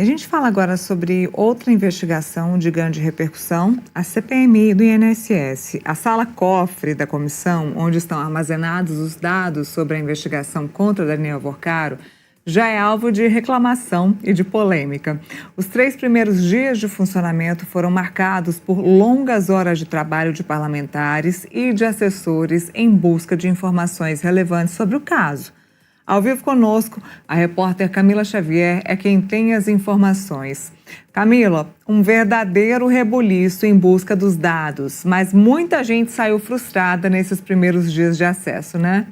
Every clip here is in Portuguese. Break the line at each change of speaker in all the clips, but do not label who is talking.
A gente fala agora sobre outra investigação de grande repercussão, a CPMI do INSS. A sala cofre da comissão, onde estão armazenados os dados sobre a investigação contra Daniel Worcaro, já é alvo de reclamação e de polêmica. Os 3 primeiros dias de funcionamento foram marcados por longas horas de trabalho de parlamentares e de assessores em busca de informações relevantes sobre o caso. Ao vivo conosco, a repórter Camila Xavier é quem tem as informações. Camila, um verdadeiro rebuliço em busca dos dados, mas muita gente saiu frustrada nesses primeiros dias de acesso, né?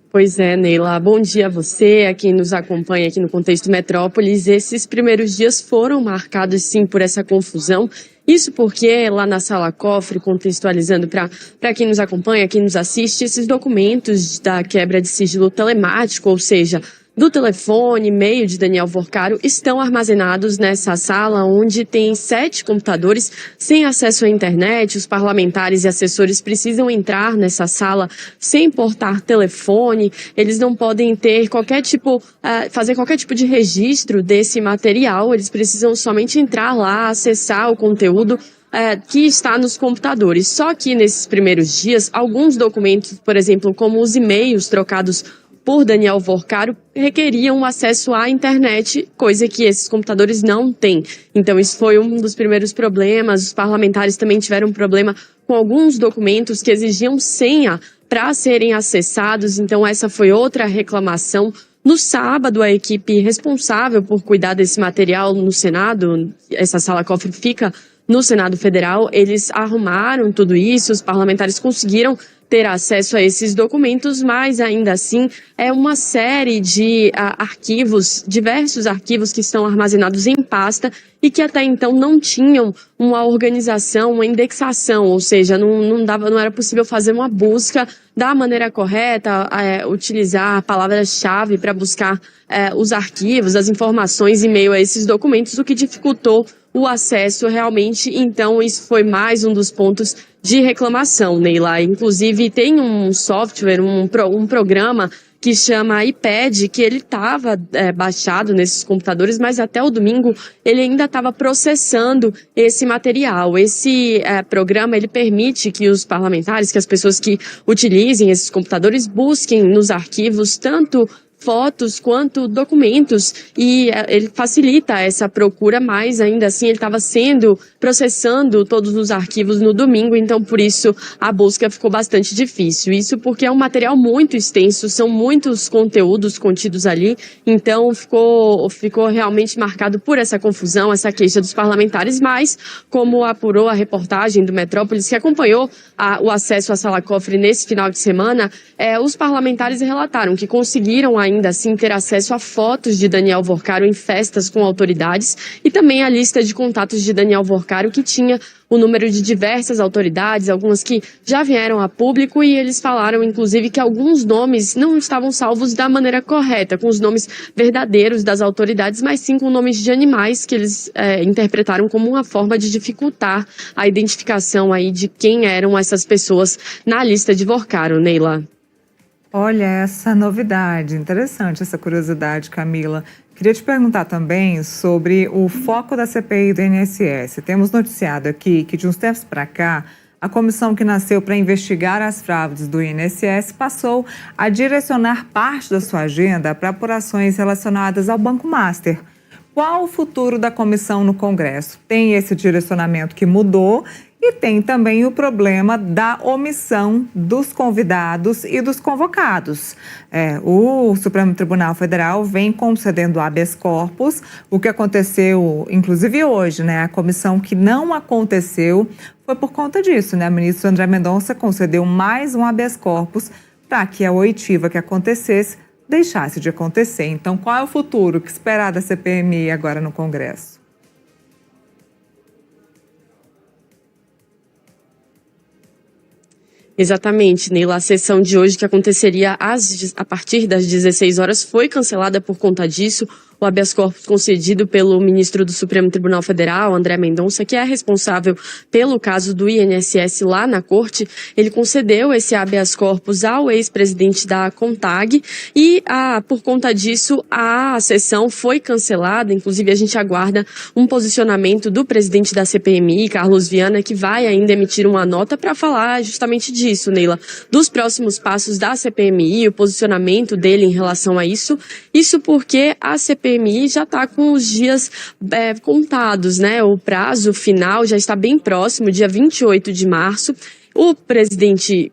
Pois é, Neila. Bom dia a você, a quem nos acompanha aqui no Contexto Metrópolis. Esses primeiros dias foram marcados, sim, por essa confusão. Isso porque lá na sala cofre, contextualizando para quem nos acompanha, quem nos assiste, esses documentos da quebra de sigilo telemático, ou seja, do telefone, e-mail de Daniel Worcaro, estão armazenados nessa sala onde tem 7 computadores sem acesso à internet. Os parlamentares e assessores precisam entrar nessa sala sem portar telefone. Eles não podem ter fazer qualquer tipo de registro desse material. Eles precisam somente entrar lá, acessar o conteúdo que está nos computadores. Só que nesses primeiros dias, alguns documentos, por exemplo, como os e-mails trocados por Daniel Worcaro, requeriam acesso à internet, coisa que esses computadores não têm. Então, isso foi um dos primeiros problemas. Os parlamentares também tiveram um problema com alguns documentos que exigiam senha para serem acessados. Então, essa foi outra reclamação. No sábado, a equipe responsável por cuidar desse material no Senado, essa sala cofre fica no Senado Federal, eles arrumaram tudo isso, os parlamentares conseguiram ter acesso a esses documentos, mas ainda assim é uma série de arquivos, diversos arquivos que estão armazenados em pasta e que até então não tinham uma organização, uma indexação, ou seja, não era possível fazer uma busca da maneira correta, utilizar a palavra-chave para buscar os arquivos, as informações em meio a esses documentos, o que dificultou o acesso realmente. Então, isso foi mais um dos pontos de reclamação, Neila. Inclusive, tem um software, um programa que chama iPad, que ele estava baixado nesses computadores, mas até o domingo ele ainda estava processando esse material. Esse programa, ele permite que os parlamentares, que as pessoas que utilizem esses computadores busquem nos arquivos tanto fotos quanto documentos, e ele facilita essa procura, mas ainda assim ele estava processando todos os arquivos no domingo, então por isso a busca ficou bastante difícil. Isso porque é um material muito extenso, são muitos conteúdos contidos ali, então ficou realmente marcado por essa confusão, essa queixa dos parlamentares, mas como apurou a reportagem do Metrópolis, que acompanhou o acesso à sala cofre nesse final de semana, os parlamentares relataram que conseguiram ainda assim ter acesso a fotos de Daniel Worcaro em festas com autoridades e também a lista de contatos de Daniel Worcaro, que tinha o número de diversas autoridades, algumas que já vieram a público, e eles falaram inclusive que alguns nomes não estavam salvos da maneira correta, com os nomes verdadeiros das autoridades, mas sim com nomes de animais que eles interpretaram como uma forma de dificultar a identificação aí de quem eram essas pessoas na lista de Worcaro, Neila.
Olha, essa novidade, interessante essa curiosidade, Camila. Queria te perguntar também sobre o foco da CPI do INSS. Temos noticiado aqui que de uns tempos para cá, a comissão que nasceu para investigar as fraudes do INSS passou a direcionar parte da sua agenda para apurações relacionadas ao Banco Master. Qual o futuro da comissão no Congresso? Tem esse direcionamento que mudou e tem também o problema da omissão dos convidados e dos convocados. O Supremo Tribunal Federal vem concedendo habeas corpus, o que aconteceu, inclusive hoje, né? A comissão que não aconteceu foi por conta disso, né? O ministro André Mendonça concedeu mais um habeas corpus para que a oitiva que acontecesse deixasse de acontecer. Então, qual é o futuro? O que esperar da CPMI agora no Congresso?
Exatamente, Neila. A sessão de hoje, que aconteceria a partir das 16 horas, foi cancelada por conta disso. o habeas corpus concedido pelo ministro do Supremo Tribunal Federal, André Mendonça, que é responsável pelo caso do INSS lá na corte. Ele concedeu esse habeas corpus ao ex-presidente da CONTAG e, por conta disso, a sessão foi cancelada. Inclusive, a gente aguarda um posicionamento do presidente da CPMI, Carlos Viana, que vai ainda emitir uma nota para falar justamente disso, Neila, dos próximos passos da CPMI, o posicionamento dele em relação a isso. Isso porque a CPMI já está com os dias contados, né? O prazo final já está bem próximo, dia 28 de março. O presidente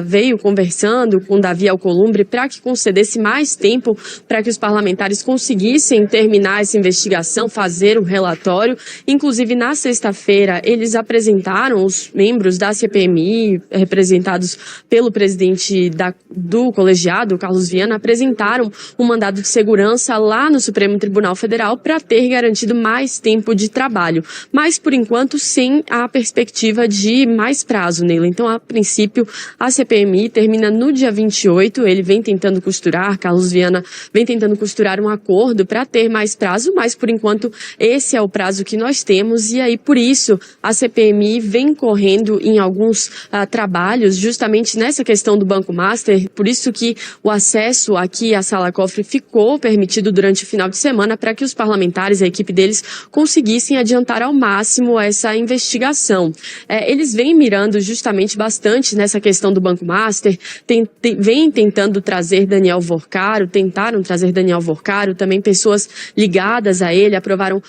veio conversando com Davi Alcolumbre para que concedesse mais tempo para que os parlamentares conseguissem terminar essa investigação, fazer o relatório. Inclusive, na sexta-feira, eles apresentaram, os membros da CPMI, representados pelo presidente do colegiado, Carlos Viana, apresentaram um mandado de segurança lá no Supremo Tribunal Federal para ter garantido mais tempo de trabalho. Mas, por enquanto, sem a perspectiva de mais prazo, Neila. Então, a princípio, a CPMI termina no dia 28, ele vem tentando costurar, Carlos Viana vem tentando costurar um acordo para ter mais prazo, mas por enquanto esse é o prazo que nós temos e aí por isso a CPMI vem correndo em alguns trabalhos justamente nessa questão do Banco Master, por isso que o acesso aqui à Sala Cofre ficou permitido durante o final de semana para que os parlamentares, a equipe deles, conseguissem adiantar ao máximo essa investigação. Eles vêm mirando justamente bastante nessa questão do Banco Master, vem tentando trazer Daniel Vorcaro, tentaram trazer Daniel Vorcaro, também pessoas ligadas a ele, aprovaram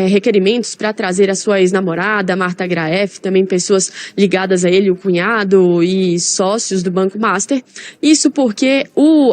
requerimentos para trazer a sua ex-namorada, Marta Graef, também pessoas ligadas a ele, o cunhado e sócios do Banco Master. Isso porque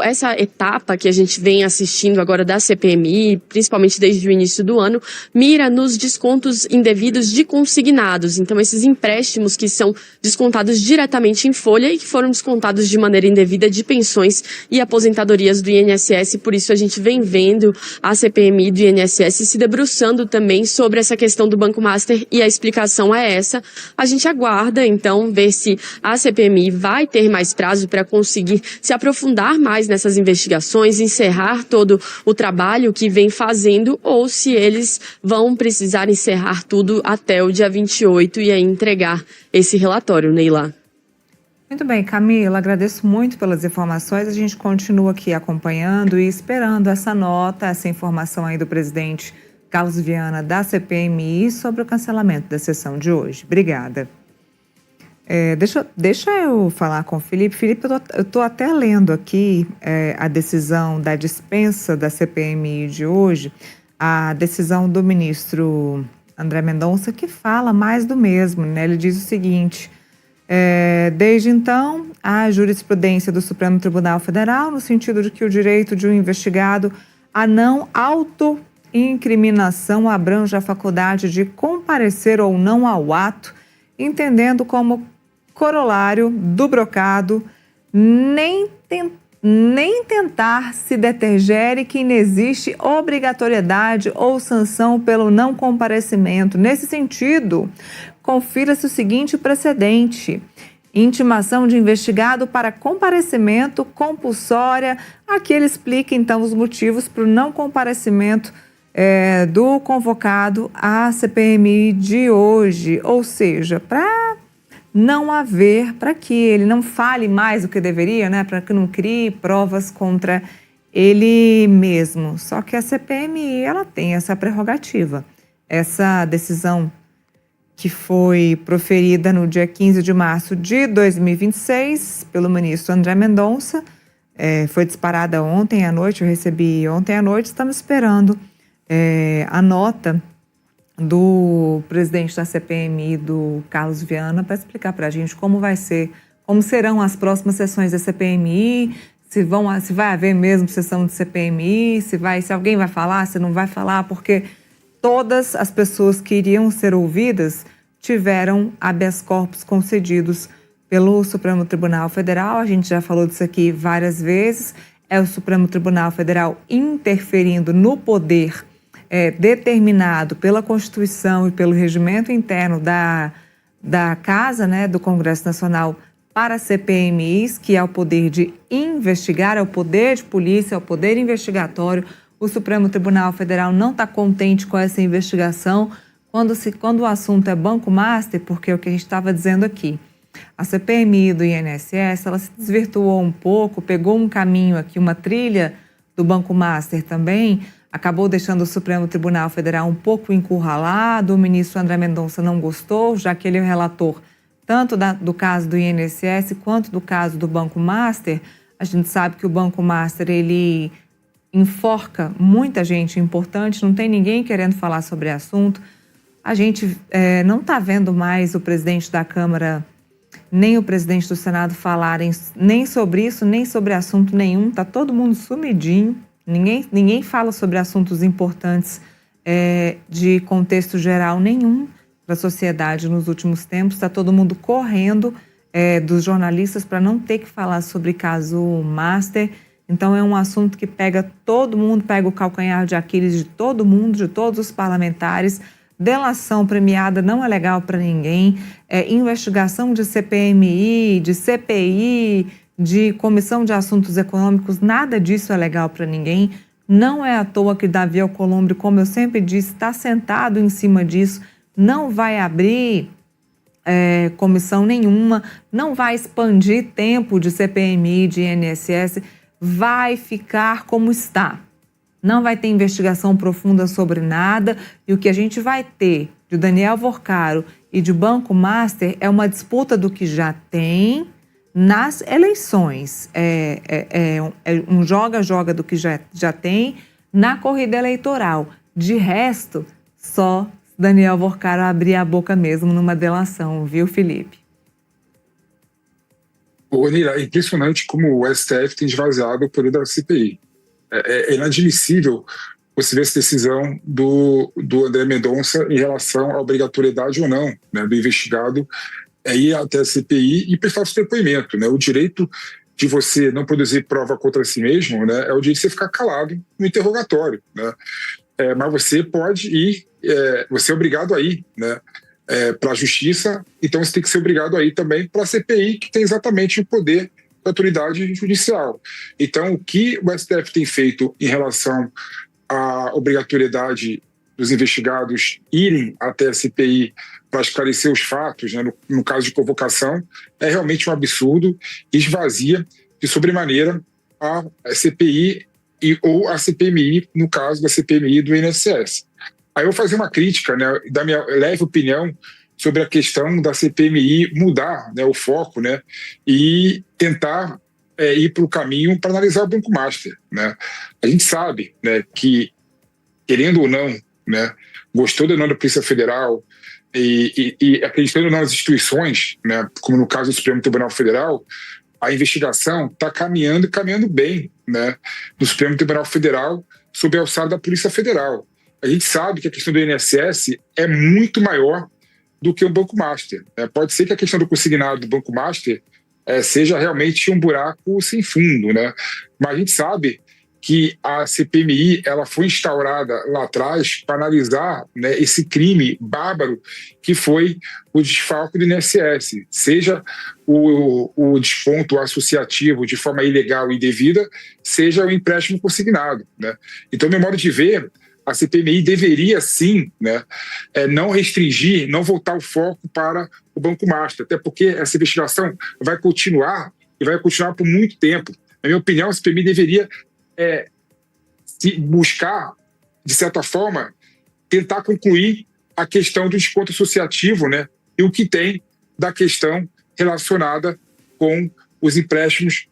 essa etapa que a gente vem assistindo agora da CPMI, principalmente desde o início do ano, mira nos descontos indevidos de consignados. Então, esses empréstimos que são descontados diretamente em folha e que foram descontados de maneira indevida de pensões e aposentadorias do INSS. Por isso a gente vem vendo a CPMI do INSS se debruçando também sobre essa questão do Banco Master e a explicação é essa. A gente aguarda então ver se a CPMI vai ter mais prazo para conseguir se aprofundar mais nessas investigações, encerrar todo o trabalho que vem fazendo ou se eles vão precisar encerrar tudo até o dia 28 e aí entregar esse relatório, Neila.
Muito bem, Camila, agradeço muito pelas informações. A gente continua aqui acompanhando e esperando essa nota, essa informação aí do presidente Carlos Viana da CPMI sobre o cancelamento da sessão de hoje. Obrigada. Deixa eu falar com o Felipe. Felipe, eu estou até lendo aqui a decisão da dispensa da CPMI de hoje, a decisão do ministro André Mendonça, que fala mais do mesmo, né? Ele diz o seguinte: desde então, a jurisprudência do Supremo Tribunal Federal, no sentido de que o direito de um investigado a não autoincriminação abrange a faculdade de comparecer ou não ao ato, entendendo como corolário do brocado nem tentar se detergere que inexiste obrigatoriedade ou sanção pelo não comparecimento. Nesse sentido, confira-se o seguinte precedente: intimação de investigado para comparecimento compulsória. Aqui ele explica, então, os motivos para o não comparecimento do convocado à CPMI de hoje. Ou seja, para não haver, para que ele não fale mais do que deveria, né? Para que não crie provas contra ele mesmo. Só que a CPMI, ela tem essa prerrogativa. Essa decisão que foi proferida no dia 15 de março de 2026 pelo ministro André Mendonça, foi disparada ontem à noite, eu recebi ontem à noite, estamos esperando a nota do presidente da CPMI, do Carlos Viana, para explicar para a gente como serão as próximas sessões da CPMI, se vai haver mesmo sessão de CPMI, se alguém vai falar, se não vai falar, porque todas as pessoas que iriam ser ouvidas tiveram habeas corpus concedidos pelo Supremo Tribunal Federal. A gente já falou disso aqui várias vezes. É o Supremo Tribunal Federal interferindo no poder determinado pela Constituição e pelo regimento interno da Casa, né, do Congresso Nacional, para CPMIs, que é o poder de investigar, é o poder de polícia, é o poder investigatório. O Supremo Tribunal Federal não está contente com essa investigação quando o assunto é Banco Master, porque é o que a gente estava dizendo aqui. A CPMI do INSS, ela se desvirtuou um pouco, pegou um caminho aqui, uma trilha do Banco Master também, acabou deixando o Supremo Tribunal Federal um pouco encurralado. O ministro André Mendonça não gostou, já que ele é o relator tanto do caso do INSS quanto do caso do Banco Master. A gente sabe que o Banco Master, ele enforca muita gente importante, não tem ninguém querendo falar sobre o assunto. A gente não está vendo mais o presidente da Câmara nem o presidente do Senado falarem nem sobre isso, nem sobre assunto nenhum. Está todo mundo sumidinho, ninguém fala sobre assuntos importantes de contexto geral nenhum para a sociedade nos últimos tempos. Está todo mundo correndo dos jornalistas para não ter que falar sobre caso Master. Então é um assunto que pega todo mundo, pega o calcanhar de Aquiles de todo mundo, de todos os parlamentares. Delação premiada não é legal para ninguém. Investigação de CPMI, de CPI, de Comissão de Assuntos Econômicos, nada disso é legal para ninguém. Não é à toa que Davi Alcolumbre, como eu sempre disse, está sentado em cima disso, não vai abrir comissão nenhuma, não vai expandir tempo de CPMI, de INSS, vai ficar como está. Não vai ter investigação profunda sobre nada, e o que a gente vai ter de Daniel Worcaro e de Banco Master é uma disputa do que já tem nas eleições. Um joga-joga do que já tem na corrida eleitoral. De resto, só Daniel Worcaro abrir a boca mesmo numa delação, viu, Felipe?
Nira, é impressionante como o STF tem esvaziado o poder da CPI. É inadmissível você ver essa decisão do André Mendonça em relação à obrigatoriedade ou não, né, do investigado ir até a CPI e prestar seu depoimento. Né? O direito de você não produzir prova contra si mesmo, né, é o direito de você ficar calado no interrogatório. Né? Mas você pode ir, você é obrigado a ir, né, para a justiça, então você tem que ser obrigado a ir também para a CPI, que tem exatamente o poder da autoridade judicial. Então, o que o STF tem feito em relação à obrigatoriedade dos investigados irem até a CPI para esclarecer os fatos, né, no caso de convocação, é realmente um absurdo, esvazia de sobremaneira a CPI ou a CPMI, no caso da CPMI do INSS. Aí eu vou fazer uma crítica, né, da minha leve opinião sobre a questão da CPMI mudar, né, o foco, né, e tentar ir para o caminho para analisar o Banco Master. Né? A gente sabe, né, que, querendo ou não, né, gostou ou não da Polícia Federal e acreditando ou não nas instituições, né, como no caso do Supremo Tribunal Federal, a investigação está caminhando bem, né, no Supremo Tribunal Federal sob a alçada da Polícia Federal. A gente sabe que a questão do INSS é muito maior do que o Banco Master. Pode ser que a questão do consignado do Banco Master seja realmente um buraco sem fundo, né? Mas a gente sabe que a CPMI ela foi instaurada lá atrás para analisar, né, esse crime bárbaro que foi o desfalque do INSS, seja o desconto associativo de forma ilegal e indevida, seja o empréstimo consignado. Né? Então, meu modo de ver, a CPMI deveria sim, né, não restringir, não voltar o foco para o Banco Master, até porque essa investigação vai continuar e vai continuar por muito tempo. Na minha opinião, a CPMI deveria se buscar, de certa forma, tentar concluir a questão do desconto associativo, né, e o que tem da questão relacionada com os empréstimos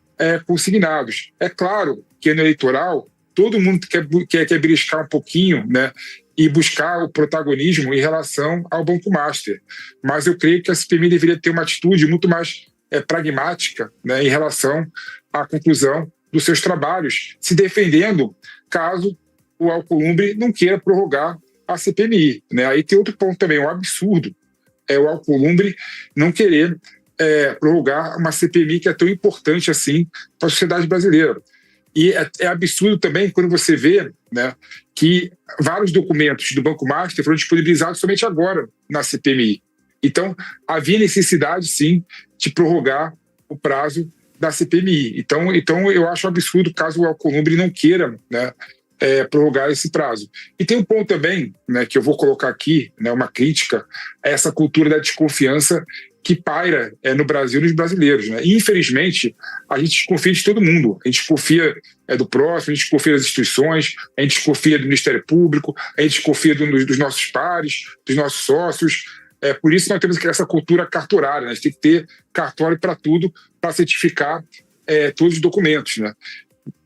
consignados. É claro que no eleitoral todo mundo quer beliscar um pouquinho, né, e buscar o protagonismo em relação ao Banco Master. Mas eu creio que a CPMI deveria ter uma atitude muito mais pragmática, né, em relação à conclusão dos seus trabalhos, se defendendo caso o Alcolumbre não queira prorrogar a CPMI. Né? Aí tem outro ponto também, um absurdo, o Alcolumbre não querer prorrogar uma CPMI que é tão importante assim para a sociedade brasileira. E é absurdo também quando você vê, né, que vários documentos do Banco Master foram disponibilizados somente agora na CPMI. Então, havia necessidade, sim, de prorrogar o prazo da CPMI. Então eu acho um absurdo caso o Alcolumbre não queira, né, prorrogar esse prazo. E tem um ponto também, né, que eu vou colocar aqui, né, uma crítica a essa cultura da desconfiança que paira no Brasil e nos brasileiros. Né? E, infelizmente, a gente desconfia de todo mundo. A gente desconfia do próximo, a gente desconfia das instituições, a gente desconfia do Ministério Público, a gente desconfia dos nossos pares, dos nossos sócios. Por isso nós temos essa cultura cartorária. Né? A gente tem que ter cartório para tudo, para certificar todos os documentos. Né?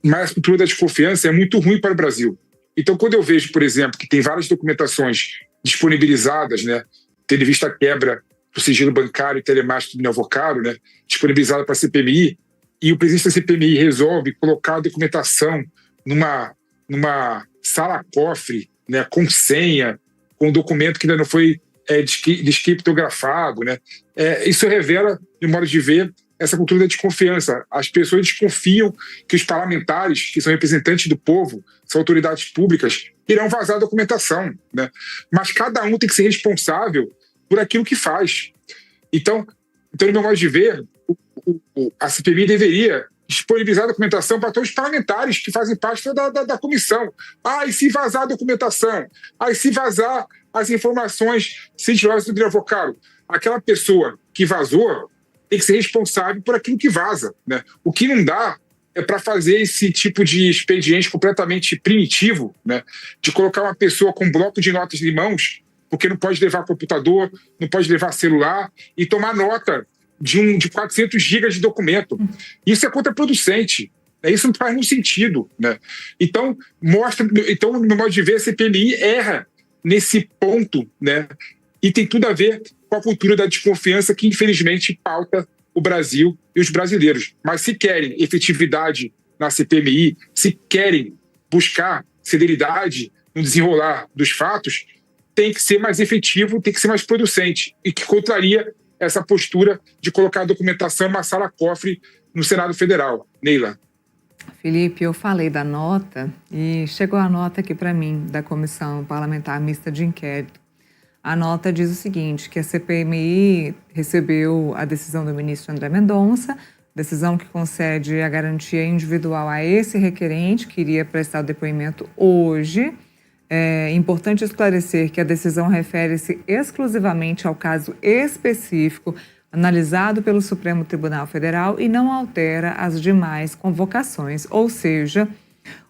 Mas a cultura da desconfiança é muito ruim para o Brasil. Então, quando eu vejo, por exemplo, que tem várias documentações disponibilizadas, né, tendo em vista a quebra do sigilo bancário e telemático do Neovocaro, né, disponibilizada para a CPMI, e o presidente da CPMI resolve colocar a documentação numa sala-cofre, né, com senha, com um documento que ainda não foi descriptografado, né, isso revela, de modo de ver, essa cultura da desconfiança. As pessoas desconfiam que os parlamentares, que são representantes do povo, são autoridades públicas, irão vazar a documentação. Né? Mas cada um tem que ser responsável por aquilo que faz. Então no meu modo de ver, a CPMI deveria disponibilizar a documentação para todos os parlamentares que fazem parte da comissão. E se vazar a documentação? E se vazar as informações sigilosas do Neovocaro? Aquela pessoa que vazou tem que ser responsável por aquilo que vaza. Né? O que não dá é para fazer esse tipo de expediente completamente primitivo, né? De colocar uma pessoa com um bloco de notas em mãos, porque não pode levar computador, não pode levar celular, e tomar nota de 400 gigas de documento. Isso é contraproducente. Né? Isso não faz nenhum sentido. Né? Então, no meu modo de ver, a CPMI erra nesse ponto, né? E tem tudo a ver com a cultura da desconfiança que, infelizmente, pauta o Brasil e os brasileiros. Mas se querem efetividade na CPMI, se querem buscar celeridade no desenrolar dos fatos, tem que ser mais efetivo, tem que ser mais producente, e que contraria essa postura de colocar a documentação em uma sala-cofre no Senado Federal. Neila.
Felipe, eu falei da nota e chegou a nota aqui para mim, da Comissão Parlamentar Mista de Inquérito. A nota diz o seguinte, que a CPMI recebeu a decisão do ministro André Mendonça, decisão que concede a garantia individual a esse requerente, que iria prestar o depoimento hoje. É importante esclarecer que a decisão refere-se exclusivamente ao caso específico analisado pelo Supremo Tribunal Federal e não altera as demais convocações, ou seja,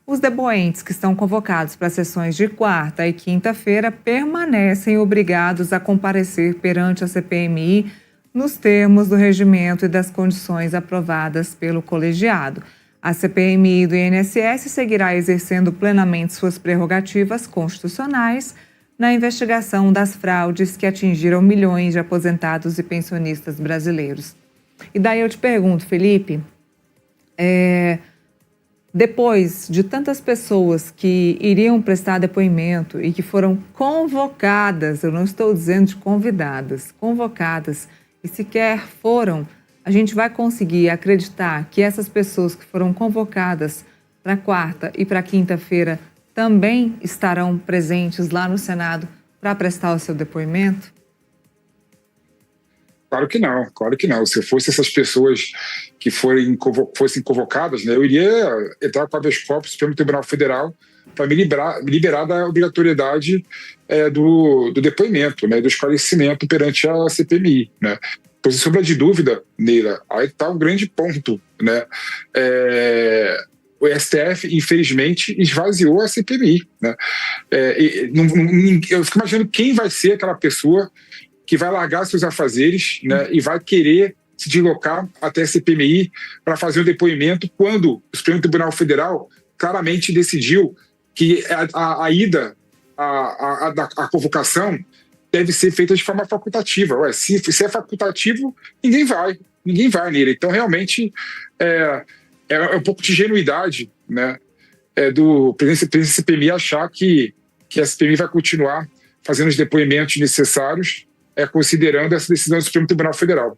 os depoentes que estão convocados para sessões de quarta e quinta-feira permanecem obrigados a comparecer perante a CPMI nos termos do regimento e das condições aprovadas pelo colegiado. A CPMI do INSS seguirá exercendo plenamente suas prerrogativas constitucionais na investigação das fraudes que atingiram milhões de aposentados e pensionistas brasileiros. E daí eu te pergunto, Felipe, depois de tantas pessoas que iriam prestar depoimento e que foram convocadas, eu não estou dizendo de convidadas, convocadas, e sequer foram, a gente vai conseguir acreditar que essas pessoas que foram convocadas para quarta e para quinta-feira também estarão presentes lá no Senado para prestar o seu depoimento?
Claro que não, claro que não. Se fosse essas pessoas que fossem convocadas, né, eu iria entrar com a habeas corpus no Supremo Tribunal Federal para me liberar da obrigatoriedade do depoimento, né, do esclarecimento perante a CPMI. Né. Então, sem sombra de dúvida, Neila, aí está um grande ponto. Né. O STF, infelizmente, esvaziou a CPMI. Né. Eu fico imaginando quem vai ser aquela pessoa que vai largar seus afazeres, né, e vai querer se deslocar até a CPMI para fazer um depoimento quando o Supremo Tribunal Federal claramente decidiu que a ida, a convocação deve ser feita de forma facultativa. Ué, se é facultativo, ninguém vai nele. Então, realmente, é um pouco de ingenuidade, né, do presidente da CPMI achar que a CPMI vai continuar fazendo os depoimentos necessários considerando essa decisão do Supremo Tribunal Federal.